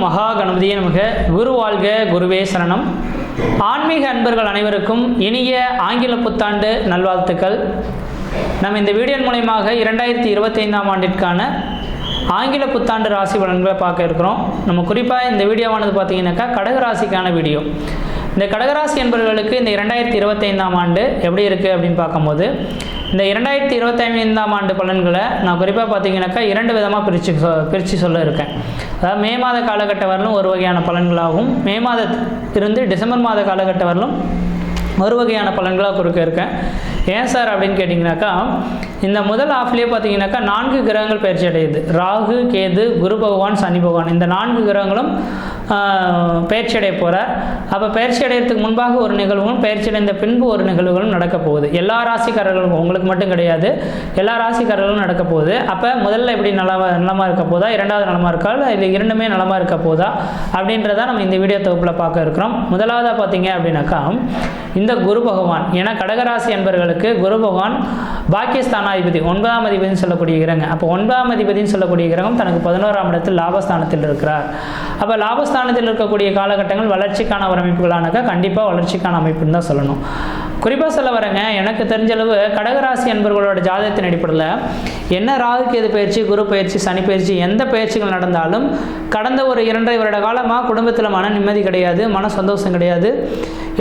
மகா கணபதியே நமக. குரு வாழ்க, குருவே சரணம். ஆன்மீக அன்பர்கள் அனைவருக்கும் இனிய ஆங்கில புத்தாண்டு நல்வாழ்த்துக்கள். நம்ம இந்த வீடியோ மூலமாக 2025ஆம் ஆண்டிற்கான ஆங்கில புத்தாண்டு ராசி பலன்களை பார்க்க இருக்கிறோம். நம்ம குறிப்பாக இந்த வீடியோவானது பார்த்தீங்கன்னாக்கா கடகராசிக்கான வீடியோ. இந்த கடகராசி என்பவர்களுக்கு இந்த 2025ஆம் ஆண்டு எப்படி இருக்குது அப்படின்னு பார்க்கும்போது, இந்த 2025ஆம் ஆண்டு பலன்களை நான் குறிப்பாக பார்த்தீங்கன்னாக்கா 2 விதமாக பிரித்து சொல்ல இருக்கேன். அதாவது மே மாத காலகட்ட வரலும் ஒரு வகையான பலன்களாகவும், மே மாதத்திலிருந்து டிசம்பர் மாத காலகட்ட வரலும் ஒரு வகையான பலன்களாக கொடுக்க இருக்கேன். ஏன் சார் அப்படின்னு கேட்டிங்கனாக்கா, இந்த முதல் ஆஃப்லேயே பார்த்தீங்கன்னாக்கா 4 கிரகங்கள் பயிற்சி அடையுது. ராகு, கேது, குரு பகவான், சனி பகவான், இந்த 4 கிரகங்களும் பயிற்சி அடைய போகிறார். அப்போ பயிற்சி அடைகிறதுக்கு முன்பாக ஒரு நிகழ்வும், பயிற்சி அடைந்த பின்பு ஒரு நிகழ்வுகளும் நடக்க போகுது. எல்லா ராசிக்காரர்களுக்கும், உங்களுக்கு மட்டும் கிடையாது, எல்லா ராசிக்காரர்களும் நடக்க போகுது. அப்போ முதல்ல எப்படி நலமாக இருக்க போதா, இரண்டாவது நலமாக இருக்கா, இல்லை இரண்டுமே நலமாக இருக்க போதா அப்படின்றத நம்ம இந்த வீடியோ தொகுப்பில் பார்க்க இருக்கிறோம். முதலாவதாக பார்த்தீங்க அப்படின்னாக்கா, இந்த குரு பகவான், ஏன்னா கடகராசி என்பவர்களுக்கு குரு பகவான் பாக்கியஸ்தானாதிபதி, 9ஆம் அதிபதினு சொல்லக்கூடிய கிரகம். அப்போ 9ஆம் அதிபதினு சொல்லக்கூடிய கிரகம் தனக்கு 11ஆம் இடத்தில் லாபஸ்தானத்தில் இருக்கிறார். அப்போ லாபஸ்தானத்தில் இருக்கக்கூடிய காலகட்டங்கள் வளர்ச்சிக்கான ஒரு அமைப்புகளானாக்கா கண்டிப்பாக வளர்ச்சிக்கான அமைப்புன்னு தான் சொல்லணும். குறிப்பாக சொல்ல வரேங்க, எனக்கு தெரிஞ்சளவு கடகராசி என்பவர்களோட ஜாதகத்தின் அடிப்படையில் என்ன ராகு கேது பயிற்சி, குரு பயிற்சி, சனி பயிற்சி, எந்த பயிற்சிகள் நடந்தாலும் கடந்த ஒரு 2.5 வருட காலமாக குடும்பத்தில் மன நிம்மதி கிடையாது, மன சந்தோஷம் கிடையாது.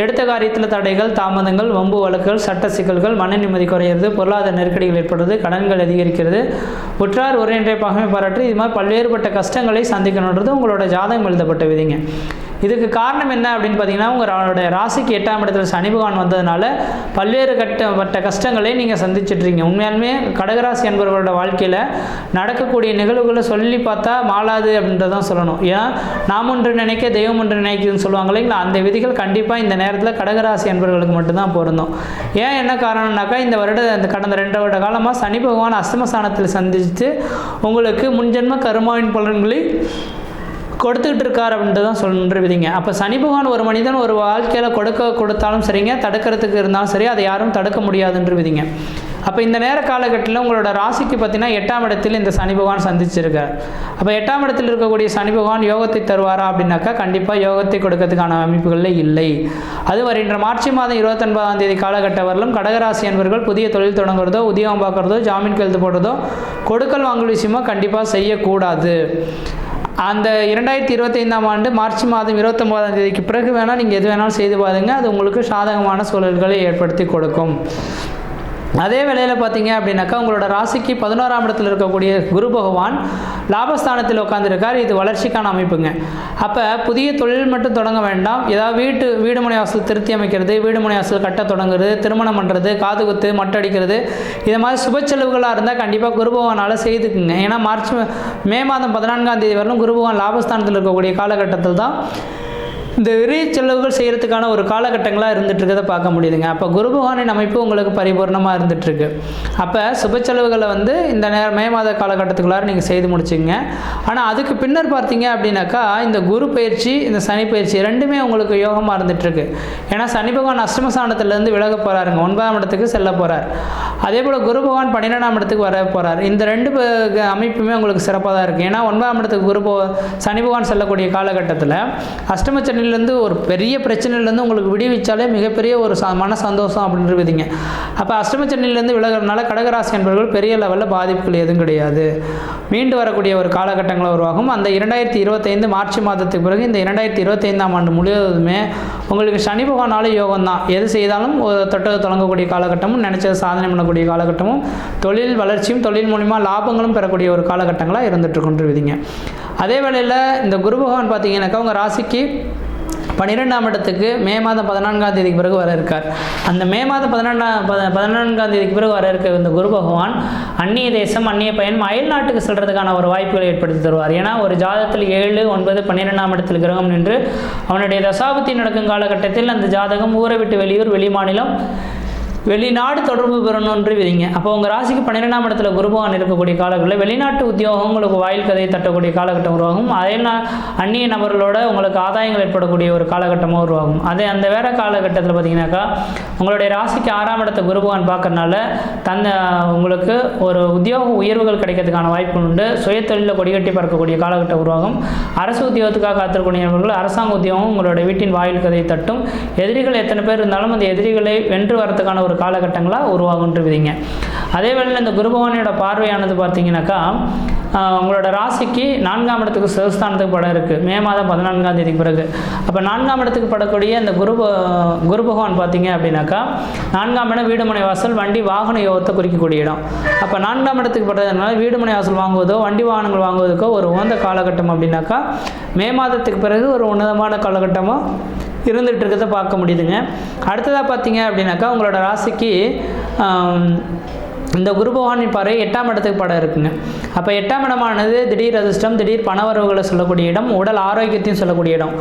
எடுத்த காரியத்தில் தடைகள், தாமதங்கள், வம்பு வழக்குகள், சட்ட சிக்கல்கள், மன நிம்மதி குறையிறது, பொருளாதார நெருக்கடிகள் ஏற்படுறது, கடன்கள் அதிகரிக்கிறது, உற்றார் ஒருவரை பகமை பாராட்டு, இது மாதிரி பல்வேறுபட்ட கஷ்டங்களை சந்திக்கணுன்றது உங்களோட ஜாதகம் எழுதப்பட்ட விதிங்க. இதுக்கு காரணம் என்ன அப்படின்னு பார்த்தீங்கன்னா, உங்களோட ராசிக்கு 8ஆம் இடத்துல சனி பகவான் வந்ததுனால பல்வேறு கஷ்டங்களை நீங்கள் சந்திச்சிட்ருக்கீங்க. உண்மையாலுமே கடகராசி என்பவர்களோட வாழ்க்கையில் நடக்கக்கூடிய நிகழ்வுகளை சொல்லி பார்த்தா மாளாது அப்படின்றதான் சொல்லணும். ஏன்னா நாம் ஒன்று நினைக்க தெய்வம் ஒன்று நினைக்குதுன்னு சொல்லுவாங்க இல்லைங்களா, அந்த விதிகள் கண்டிப்பாக இந்த நேரத்தில் கடகராசி என்பவர்களுக்கு மட்டும்தான் பொருந்தும். ஏன் என்ன காரணம்னாக்கா, இந்த கடந்த 2 வருட காலமாக சனி பகவான் அஷ்டமஸ்தானத்தில் சந்தித்து உங்களுக்கு முன்ஜென்ம கர்மாவின் பலன்களை கொடுத்துக்கிட்டு இருக்கார் அப்படின்ட்டு தான் சொல்கிற விதிங்க. அப்போ சனி பகவான் ஒரு மனிதன் ஒரு வாழ்க்கையில் கொடுத்தாலும் சரிங்க, தடுக்கிறதுக்கு இருந்தாலும் சரி, அதை யாரும் தடுக்க முடியாதுன்ற விதிங்க. அப்போ இந்த நேர காலகட்டத்தில் உங்களோட ராசிக்கு பார்த்தீங்கன்னா 8ஆம் இடத்தில் இந்த சனி பகவான் சந்திச்சிருக்கார். அப்போ 8ஆம் இடத்தில் இருக்கக்கூடிய சனி பகவான் யோகத்தை தருவாரா அப்படின்னாக்கா கண்டிப்பாக யோகத்தை கொடுக்கறதுக்கான அமைப்புகளில் இல்லை. அது வருகின்ற மார்ச் மாதம் 29ஆம் தேதி காலகட்ட வரலும் கடகராசி என்பவர்கள் புதிய தொழில் தொடங்குறதோ, உத்தியோகம் பார்க்குறதோ, ஜாமீன் கையெழுத்து போடுறதோ, கொடுக்கல் வாங்கல் விஷயமா கண்டிப்பாக செய்யக்கூடாது. அந்த 2025ஆம் ஆண்டு மார்ச் மாதம் 29ஆம் தேதிக்கு பிறகு வேணால் நீங்கள் எது வேணாலும் செய்து பாருங்க, அது உங்களுக்கு சாதகமான சூழல்களை ஏற்படுத்தி கொடுக்கும். அதே வேளையில் பார்த்தீங்க அப்படின்னாக்கா, உங்களோட ராசிக்கு 11ஆம் இடத்தில் இருக்கக்கூடிய குரு பகவான் லாபஸ்தானத்தில் உட்காந்துருக்கார். இது வளர்ச்சிக்கான அமைப்புங்க. அப்போ புதிய தொழில் மட்டும் தொடங்க வேண்டாம், ஏதாவது வீடு மனை வாசல் திருத்தி அமைக்கிறது, வீடு மனை வாசல் கட்ட தொடங்குறது, திருமணம் பண்ணுறது, காது குத்து, மட்டடிக்கிறது, இது மாதிரி சுப செலவுகளாக இருந்தால் கண்டிப்பாக குரு பகவானால் செய்துக்குங்க. ஏன்னா மே மாதம் 14ஆம் தேதி வரலும் குரு பகவான் லாபஸ்தானத்தில் இருக்கக்கூடிய காலகட்டத்தில் தான் இந்த விரைய செலவுகள் செய்கிறதுக்கான ஒரு காலகட்டங்களாக இருந்துகிட்ருக்கதை பார்க்க முடியுதுங்க. அப்போ குரு பகவானின் அமைப்பு உங்களுக்கு பரிபூர்ணமாக இருந்துகிட்ருக்கு. அப்போ சுப செலவுகளை இந்த மே மாத காலகட்டத்துக்குள்ளார நீங்கள் செய்து முடிச்சுங்க. ஆனால் அதுக்கு பின்னர் பார்த்தீங்க அப்படின்னாக்கா, இந்த குரு பயிற்சி, இந்த சனி பயிற்சி ரெண்டுமே உங்களுக்கு யோகமாக இருந்துகிட்ருக்கு. ஏன்னா சனி பகவான் அஷ்டமஸ்தானத்திலேருந்து விலக போகிறாருங்க, 9ஆம் இடத்துக்கு செல்ல போகிறார். அதே போல் குரு பகவான் 12ஆம் இடத்துக்கு வர போகிறார். இந்த 2 அமைப்புமே உங்களுக்கு சிறப்பாக தான் இருக்குது. ஏன்னா 9ஆம் இடத்துக்கு சனி பகவான் செல்லக்கூடிய காலகட்டத்தில் அஷ்டம இருந்து ஒரு பெரிய பிரச்சனையிலேருந்து உங்களுக்கு விடுவிச்சாலே மிகப்பெரிய ஒரு மன சந்தோஷம் அப்படின்ற விதிங்க. அப்போ அஷ்டமச்சனிலேருந்து விலகிறதுனால கடகராசி என்பவர்கள் பெரிய லெவலில் பாதிப்புகள் எதுவும் கிடையாது, மீண்டு வரக்கூடிய ஒரு காலகட்டங்களை உருவாகும். அந்த 2025 மார்ச் மாதத்துக்கு பிறகு இந்த 2025ஆம் ஆண்டு முழுவதுமே உங்களுக்கு சனி பகவானால யோகம் தான். எது செய்தாலும் தொட்டது தொடங்கக்கூடிய காலகட்டமும், நினைச்சது சாதனை பண்ணக்கூடிய காலகட்டமும், தொழில் வளர்ச்சியும் தொழில் மூலிமா லாபங்களும் பெறக்கூடிய ஒரு காலகட்டங்களாக இருந்துகிட்ருக்குன்ற விதிங்க. அதே வேளையில் இந்த குரு பகவான் பார்த்தீங்கன்னாக்கா உங்கள் ராசிக்கு 12ஆம் இடத்துக்கு மே மாதம் 14ஆம் தேதிக்கு பிறகு வர இருக்கார். அந்த மே மாதம் 14ஆம் தேதிக்கு பிறகு வர இருக்க இந்த குரு பகவான் அந்நிய தேசம், அந்நிய பயணம், அயல் நாட்டுக்கு செல்றதுக்கான ஒரு வாய்ப்புகளை ஏற்படுத்தி தருவார். ஏன்னா ஒரு ஜாதகத்தில் 7, 9, 12ஆம் இடத்தில் கிரகம் நின்று அவனுடைய தசாபுத்தி நடக்கும் காலகட்டத்தில் அந்த ஜாதகம் ஊரை விட்டு வெளியூர், வெளிமாநிலம், வெளிநாடு தொடர்பு பெறணுன்று விதிங்க. அப்போ உங்கள் ராசிக்கு 12ஆம் இடத்துல குரு பகவான் இருக்கக்கூடிய காலங்களில் வெளிநாட்டு உத்தியோகம் உங்களுக்கு வாயில் கதையை தட்டக்கூடிய காலகட்டம் உருவாகும். அதே அந்நிய நபர்களோட உங்களுக்கு ஆதாயங்கள் ஏற்படக்கூடிய ஒரு காலகட்டமாக உருவாகும். அந்த வேற காலகட்டத்தில் பார்த்தீங்கன்னாக்கா உங்களுடைய ராசிக்கு 6ஆம் இடத்தை குரு பகவான் பார்க்கறனால உங்களுக்கு ஒரு உத்தியோக உயர்வுகள் கிடைக்கிறதுக்கான வாய்ப்பு உண்டு. சுய தொழிலில் கொடிகட்டி பறக்கக்கூடிய காலகட்டம் உருவாகும். அரசு உத்தியோகத்துக்காக காத்திருக்கக்கூடியவர்கள் அரசாங்க உத்தியோகம் உங்களுடைய வீட்டின் வாயில் கதையை தட்டும். எதிரிகள் எத்தனை பேர் இருந்தாலும் அந்த எதிரிகளை வென்று வரதுக்கான ஒரு காலகட்டங்களாக உருவாகுன்ற விதிங்க. அதே வேளையில் இந்த குரு பகவானோட பார்வையானது பார்த்தீங்கன்னாக்கா உங்களோட ராசிக்கு 4ஆம் இடத்துக்கு சிவஸ்தானத்துக்கு படம் இருக்குது மே மாதம் 14ஆம் தேதிக்கு பிறகு. அப்போ 4ஆம் இடத்துக்கு படக்கூடிய இந்த குரு பகவான் பார்த்தீங்க அப்படின்னாக்கா 4ஆம் இடம் வீடு மனை வாசல் வண்டி வாகன யோகத்தை குறிக்கக்கூடிய இடம். அப்போ 4ஆம் இடத்துக்கு படுறதுனால வீடு மனை வாசல் வாங்குவதோ வண்டி வாகனங்கள் வாங்குவதற்கோ ஒரு உகந்த காலகட்டம் அப்படின்னாக்கா மே மாதத்துக்கு பிறகு ஒரு உன்னதமான காலகட்டமாக இருந்துகிட்டு இருக்கிறத பார்க்க முடியுதுங்க. அடுத்ததாக பார்த்தீங்க அப்படின்னாக்கா உங்களோட ராசிக்கு இந்த குரு பகவானின் பார்வை 8ஆம் இடத்துக்கு படம் இருக்குங்க. அப்போ 8ஆம் இடமானது திடீர் அதிர்ஷ்டம், திடீர் பணவரவுகளை சொல்லக்கூடிய இடம், உடல் ஆரோக்கியத்தையும் சொல்லக்கூடிய இடம்.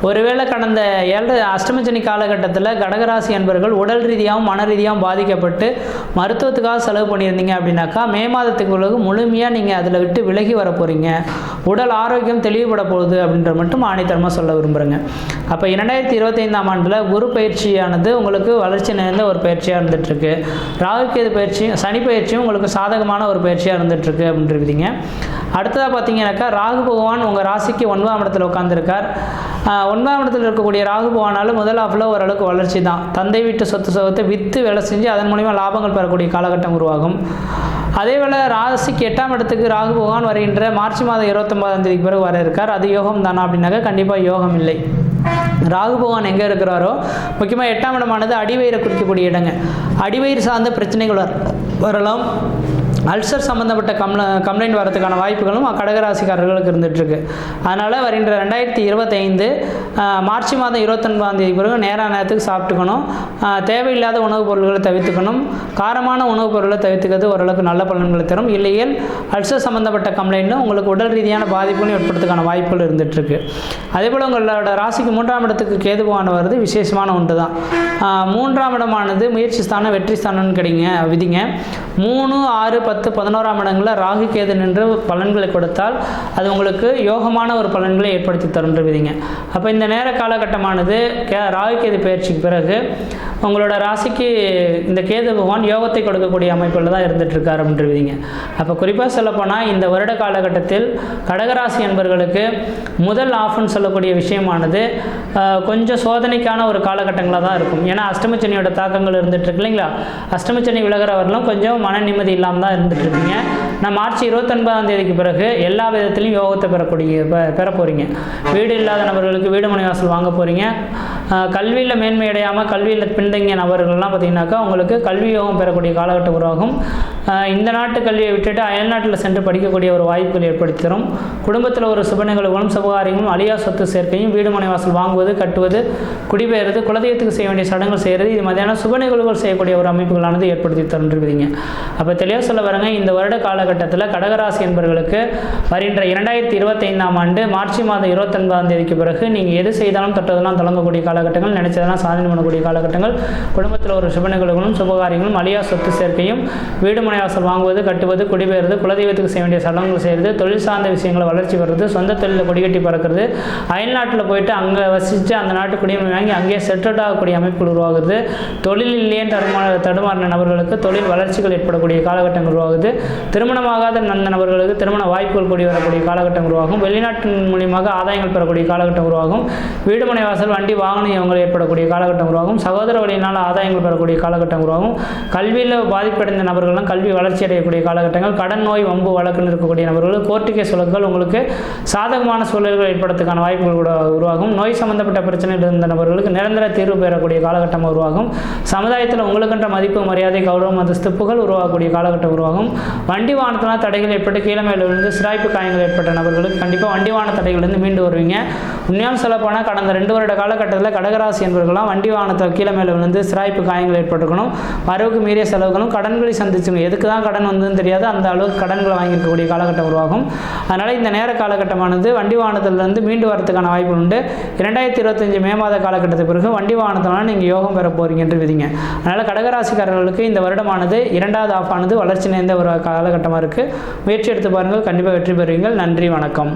ஒருவேளை கடந்த 7 அஷ்டமச்சனி காலகட்டத்தில் கடகராசி என்பவர்கள் உடல் ரீதியாகவும் மன ரீதியாகவும் பாதிக்கப்பட்டு மருத்துவத்துக்காக செலவு பண்ணியிருந்தீங்க அப்படின்னாக்கா மே மாதத்துக்கு பிறகு முழுமையாக நீங்கள் அதில் விட்டு விலகி வர போகிறீங்க. உடல் ஆரோக்கியம் தெளிவுபட போகுது அப்படின்ற மட்டும் ஆணித்தரமாக சொல்ல விரும்புகிறேங்க. அப்போ 2025ஆம் ஆண்டில் குரு பயிற்சியானது உங்களுக்கு வளர்ச்சி நிறைந்த ஒரு பயிற்சியாக இருந்துகிட்ருக்கு. ராகுகேது பயிற்சி சனி பயிற்சியும் உங்களுக்கு சாதகமான ஒரு பயிற்சியாக இருந்துகிட்ருக்கு அப்படின்றீங்க. அடுத்ததாக பார்த்தீங்கன்னாக்கா ராகு பகவான் உங்கள் ராசிக்கு 9ஆம் இடத்துல உட்காந்துருக்கார். 9ஆம் இடத்துல இருக்கக்கூடிய ராகு பகவானாலும் முதல் ஆஃபில் ஓரளவுக்கு வளர்ச்சி தான். தந்தை வீட்டு சொத்தை விற்று வேலை செஞ்சு அதன் மூலிமா லாபங்கள் பெறக்கூடிய காலகட்டம் உருவாகும். அதேவேளை ராசிக்கு 8ஆம் இடத்துக்கு ராகு பகவான் வருகின்ற மார்ச் மாதம் 29ஆம் தேதிக்கு பிறகு வர இருக்கார். அது யோகம் தானா அப்படின்னாக்கா கண்டிப்பாக யோகம் இல்லை. ராகு பகவான் எங்கே இருக்கிறாரோ முக்கியமாக 8ஆம் இடமானது அடிவயிறை குறிக்கக்கூடிய இடங்க. அடிவயிறு சார்ந்த பிரச்சனைகள் வரலாம். அல்சர் சம்மந்தப்பட்ட கம்ப்ளைண்ட் வரதுக்கான வாய்ப்புகளும் கடகராசிக்காரர்களுக்கு இருந்துகிட்ருக்கு. அதனால் வருகின்ற 2025 மார்ச் மாதம் 29ஆம் தேதி பிறகு நேரத்துக்கு சாப்பிட்டுக்கணும். தேவையில்லாத உணவுப் பொருட்களை தவிர்த்துக்கணும். காரமான உணவுப் பொருட்களை தவிர்த்துக்கிறது ஓரளவுக்கு நல்ல பலன்களை தரும். இல்லையேல் அல்சர் சம்மந்தப்பட்ட கம்ப்ளைண்ட்டும் உங்களுக்கு உடல் ரீதியான பாதிப்புகளும் ஏற்படுறதுக்கான வாய்ப்புகள் இருந்துகிட்ருக்கு. அதேபோல் உங்களோட ராசிக்கு 3ஆம் இடத்துக்கு கேது பகவான் வருது விசேஷமான ஒன்று தான். 3ஆம் இடமானது முயற்சி ஸ்தானம் வெற்றி ஸ்தானம்னு கிடைங்க விதிங்க. 3, 6, 10, 11ஆம் இடங்களில் ராகு கேது நின்று பலன்களை கொடுத்தால் அது உங்களுக்கு யோகமான ஒரு பலன்களை ஏற்படுத்தி தருன்ற விதிங்க. அப்போ இந்த நேர காலகட்டமானது ராகு கேது பயிற்சிக்கு பிறகு உங்களோட ராசிக்கு இந்த கேது பகவான் யோகத்தை கொடுக்கக்கூடிய அமைப்பில் தான் இருந்துகிட்ருக்கார் அப்படின்ற விதிங்க. அப்போ குறிப்பாக சொல்லப்போனால் இந்த வருட காலகட்டத்தில் கடகராசி என்பவர்களுக்கு முதல் ஆஃப்னு சொல்லக்கூடிய விஷயமானது கொஞ்சம் சோதனைக்கான ஒரு காலகட்டங்களாக தான் இருக்கும். ஏன்னா அஷ்டமச்சனியோட தாக்கங்கள் இருந்துகிட்ருக்கு இல்லைங்களா. அஷ்டமச்சனி விலகிறவர்களும் கொஞ்சம் மன நிம்மதி இல்லாமல் தான் இருந்துகிட்ருக்கீங்க. நான் மார்ச் 29ஆம் தேதிக்கு பிறகு எல்லா விதத்திலையும் யோகத்தை பெற போகிறீங்க. வீடு இல்லாத நபர்களுக்கு வீடு மனை வாசல் வாங்க போகிறீங்க. கல்வியில் மேன்மை அடையாமல் கல்வியில் பின்தங்கிய நபர்கள்லாம் பார்த்திங்கனாக்கா உங்களுக்கு கல்வி யோகம் பெறக்கூடிய காலகட்டம் உருவாகும். இந்த நாட்டு கல்வியை விட்டுட்டு அயல்நாட்டில் சென்று படிக்கக்கூடிய ஒரு வாய்ப்புகள் ஏற்படுத்தி தரும். குடும்பத்தில் ஒரு சுப நிகழ்வுகளும் சுபகாரியங்களும் அழியா சொத்து சேர்க்கையும் வீடு மனை வாசல் வாங்குவது, கட்டுவது, குடிபெயர்வது, குலதெய்வத்துக்கு செய்ய வேண்டிய சடங்குகள் செய்கிறது, இது மாதிரியான சுப நிகழ்வுகள் செய்யக்கூடிய ஒரு அமைப்புகளானது ஏற்படுத்தி தருன்றீங்க. அப்போ தெளிவாக சொல்ல வரங்க, இந்த வருட காலகட்டத்தில் கடகராசி என்பவர்களுக்கு வருகின்ற 2025ஆம் ஆண்டு மார்ச் மாதம் 29ஆம் தேதிக்கு பிறகு நீங்கள் எது செய்தாலும் தொட்டதெல்லாம் தொடங்கக்கூடிய காலகட்டங்கள், நினைச்சதெல்லாம் சாதனை பண்ணக்கூடிய காலகட்டங்கள், குடும்பத்தில் ஒரு சுப நிகழ்வுகளும் சுபகாரியங்களும் அழியா சொத்து சேர்க்கையும் வீடு மனை வாசல் வாங்குவது, கட்டுவது, குடிபெயர்வது, குலதெய்வத்துக்கு செய்ய வேண்டிய சடங்குகள் செய்கிறது, தொழில் சார்ந்த விஷயங்களை வளர்ச்சி பெறுறது, சொந்த தொழிலில் கொடிகட்டி பறக்கிறது, அயல்நாட்டில் போயிட்டு அங்கே வசித்து அந்த நாட்டு குடியுரிமை வாங்கி அங்கேயே செட்டில்ட் ஆகக்கூடிய அமைப்புகள் உருவாகுது. தொழில் இல்லையே தடுமாறின நபர்களுக்கு தொழில் வளர்ச்சிகள் ஏற்படக்கூடிய காலகட்டங்கள் உருவாகுது. திருமணமாகாத அந்த நபர்களுக்கு திருமண வாய்ப்புகள் கூடி வரக்கூடிய காலகட்டம் உருவாகும். வெளிநாட்டின் மூலியமாக ஆதாயங்கள் பெறக்கூடிய காலகட்டம் உருவாகும். வீடுமனை வாசல் வண்டி வாகன யோகங்கள் ஏற்படக்கூடிய காலகட்டம் உருவாகும். சகோதர வழியினால் ஆதாயங்கள் பெறக்கூடிய காலகட்டம் உருவாகும். கல்வியில் பாதிப்படைந்த நபர்கள்லாம் கல்வி வளர்ச்சி அடையக்கூடிய காலகட்டங்கள், கடன் நோய் வம்பு வழக்கில் இருக்கக்கூடிய நபர்கள், கோர்ட்டு கேஸ் வழக்குகள் உங்களுக்கு சாதகமான சூழல்கள் ஏற்படுறதுக்கான வாய்ப்புகள் கூட உருவாகும். நோய் சம்பந்தப்பட்ட பிரச்சனைகள் இருந்த நபர்களுக்கு நிரந்தர தீர்வு பெறக்கூடிய காலகட்டம் உருவாகும். சமுதாயத்தில் உங்களுக்கென்ற மதிப்பு, மரியாதை, கௌரவம், அந்த ஸ்திப்புகள் உருவாகக்கூடிய காலகட்டம் உருவாகும். வண்டி வாகனத்தினால் தடைகள் ஏற்பட்டு கீழே மேலே விழுந்து சிராய்ப்பு காயங்கள் ஏற்பட்ட நபர்களுக்கு கண்டிப்பாக வண்டி வாகன தடைகளிலிருந்து மீண்டு வருவீங்க. உண்மையாக சொல்லப்போனால் கடந்த 2 வருட காலகட்டத்தில் கடகராசி என்பவர்கள்லாம் வண்டி வாகனத்தை கீழே மேலே விழுந்து சிராய்ப்பு காயங்கள் ஏற்பட்டுக்கணும், வரவுக்கு மீறிய செலவுகளும் கடன்களை சந்திச்சுங்க. எதுக்கு தான் கடன் வந்ததுன்னு தெரியாது, அந்த அளவுக்கு கடன்களை வாங்கியிருக்கக்கூடிய காலகட்டம் உருவாகும். அதனால் இந்த நேர காலகட்டமானது வண்டி வாகனத்திலிருந்து மீண்டு வரதுக்கான வாய்ப்பு உண்டு. 2025 மே மாத காலகட்டத்துக்கு பிறகு வண்டி வாகனத்தினால நீங்கள் யோகம் பெற போகிறீங்க என்று விதிங்க. அதனால் கடகராசிக்காரர்களுக்கு இந்த வருடமானது 2வது ஆஃபானது வளர்ச்சி நிறைந்த ஒரு காலகட்டமாக இருக்குது. முயற்சி எடுத்து பாருங்கள், கண்டிப்பாக வெற்றி பெறுவீங்கள். நன்றி, வணக்கம்.